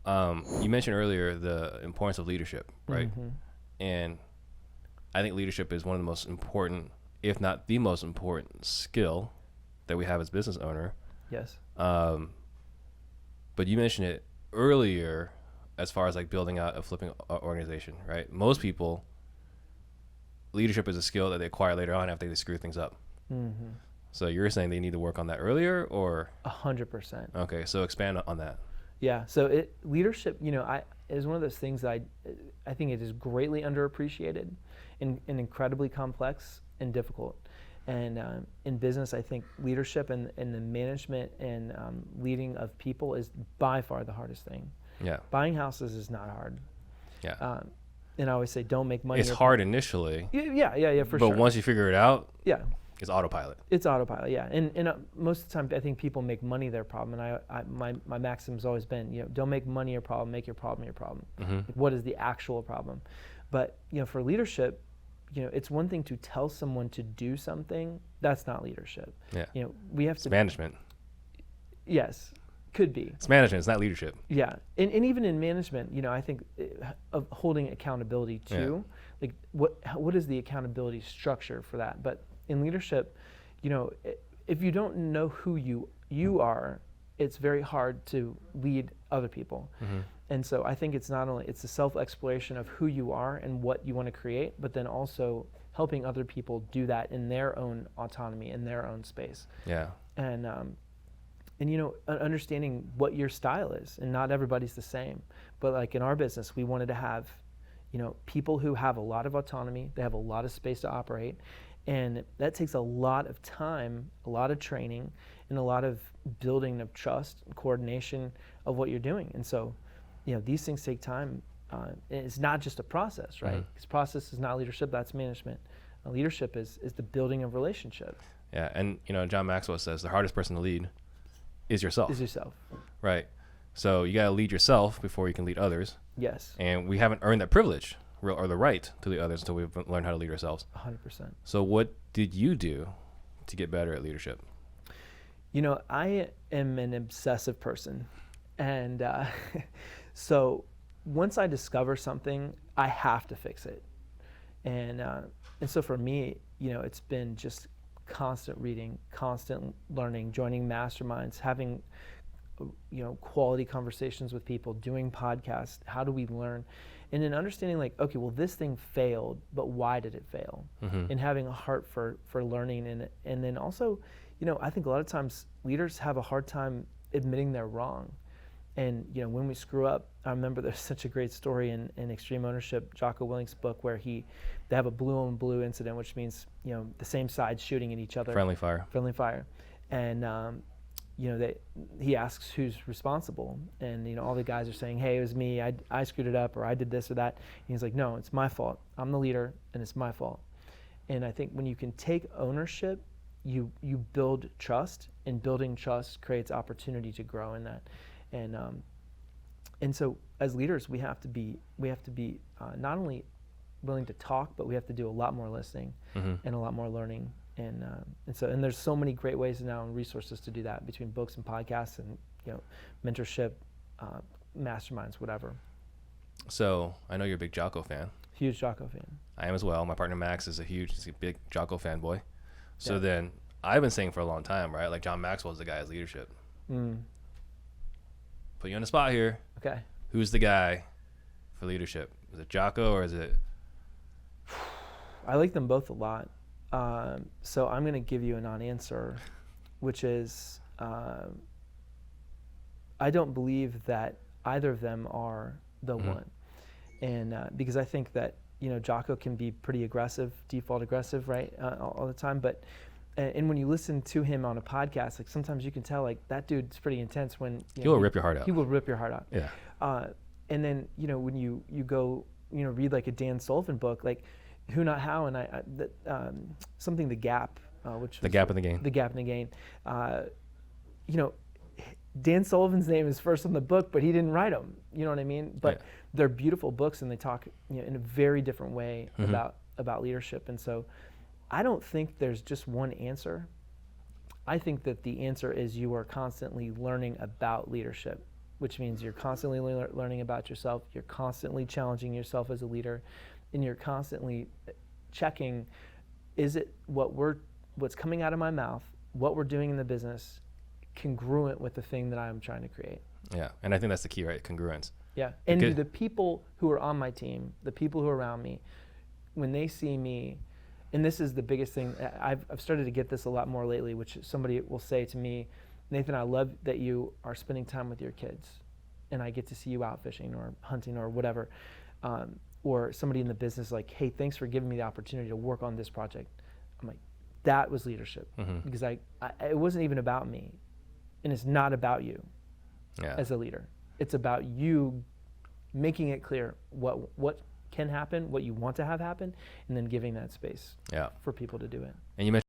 You mentioned earlier the importance of leadership, right? Mm-hmm. And I think leadership is one of the most important, if not the most important skill that we have as business owner. Yes. But you mentioned it earlier as far as like building out a flipping organization, right? Most people, leadership is a skill that they acquire later on after they screw things up. Mm-hmm. So you're saying they need to work on that earlier, or? 100%. Okay, so expand on that. Yeah. So leadership, is one of those things that I think it is greatly underappreciated and incredibly complex and difficult. And in business, I think leadership and the management and leading of people is by far the hardest thing. Yeah. Buying houses is not hard. Yeah. And I always say, don't make money. It's hard initially. Yeah, for sure. But once you figure it out, yeah, it's autopilot. It's autopilot, yeah. And most of the time, I think people make money their problem. And my maxim has always been, don't make money your problem, make your problem your problem. Mm-hmm. Like, what is the actual problem? But for leadership, it's one thing to tell someone to do something. That's not leadership. Yeah. We have it's to management. Yes, could be. It's management. It's not leadership. Yeah, and even in management, I think of holding accountability too. Yeah. Like what is the accountability structure for that? But in leadership, if you don't know who you are, it's very hard to lead other people. Mm-hmm. And so I think it's the self-exploration of who you are and what you want to create, but then also helping other people do that in their own autonomy, in their own space. Yeah. And understanding what your style is, and not everybody's the same. But like in our business, we wanted to have, people who have a lot of autonomy, they have a lot of space to operate, and that takes a lot of time, a lot of training, and a lot of building of trust and coordination of what you're doing. And so, these things take time. It's not just a process, right? Mm-hmm. Because process is not leadership, that's management. Leadership is the building of relationship. Yeah, and John Maxwell says the hardest person to lead is yourself. Is yourself. Right. So you got to lead yourself before you can lead others. Yes. And we haven't earned that privilege or the right to lead others until we've learned how to lead ourselves. 100%. So what did you do to get better at leadership? I am an obsessive person. And so once I discover something, I have to fix it. And so for me, it's been just constant reading, constant learning, joining masterminds, having quality conversations with people, doing podcasts. How do we learn? And then understanding like, okay, well, this thing failed, but why did it fail? Mm-hmm. And having a heart for learning. And then also, I think a lot of times leaders have a hard time admitting they're wrong. And when we screw up, I remember there's such a great story in Extreme Ownership, Jocko Willink's book, where they have a blue on blue incident, which means the same side shooting at each other. Friendly fire. And he asks who's responsible, and all the guys are saying, hey, it was me, I screwed it up, or I did this or that. And he's like, no, it's my fault. I'm the leader, and it's my fault. And I think when you can take ownership, you build trust, and building trust creates opportunity to grow in that. And so as leaders, we have to be not only willing to talk, but we have to do a lot more listening, mm-hmm. and a lot more learning. And there's so many great ways now and resources to do that, between books and podcasts and mentorship, masterminds, whatever. So I know you're a big Jocko fan. Huge Jocko fan. I am as well. My partner Max is he's a big Jocko fanboy. So then I've been saying for a long time, right? Like John Maxwell is the guy as leadership. Mm. Put you on the spot here. Okay. Who's the guy for leadership? Is it Jocko or is it? I like them both a lot. So I'm going to give you a non-answer, which is I don't believe that either of them are the mm-hmm. one. And because I think that, Jocko can be pretty aggressive, default aggressive, right, all the time. But and when you listen to him on a podcast, like sometimes you can tell like that dude's pretty intense when he will rip your heart out. He will rip your heart out. Yeah. And then when you go read like a Dan Sullivan book, like Who Not How, and something The Gap, which The Gap in the Gain. The Gap in the Gain. Dan Sullivan's name is first on the book, but he didn't write them. You know what I mean? But they're beautiful books, and they talk in a very different way mm-hmm. about leadership. And so I don't think there's just one answer. I think that the answer is you are constantly learning about leadership, which means you're constantly learning about yourself, you're constantly challenging yourself as a leader, and you're constantly checking, is it what's coming out of my mouth, what we're doing in the business, congruent with the thing that I'm trying to create? Yeah, and I think that's the key, right? Congruence. Yeah, and do the people who are on my team, the people who are around me, when they see me, and this is the biggest thing, I've started to get this a lot more lately, which somebody will say to me, Nathan, I love that you are spending time with your kids, and I get to see you out fishing or hunting or whatever. Or somebody in the business like, hey, thanks for giving me the opportunity to work on this project. I'm like, that was leadership. Because it wasn't even about me. And it's not about you as a leader. It's about you making it clear what can happen, what you want to have happen, and then giving that space for people to do it. And you mentioned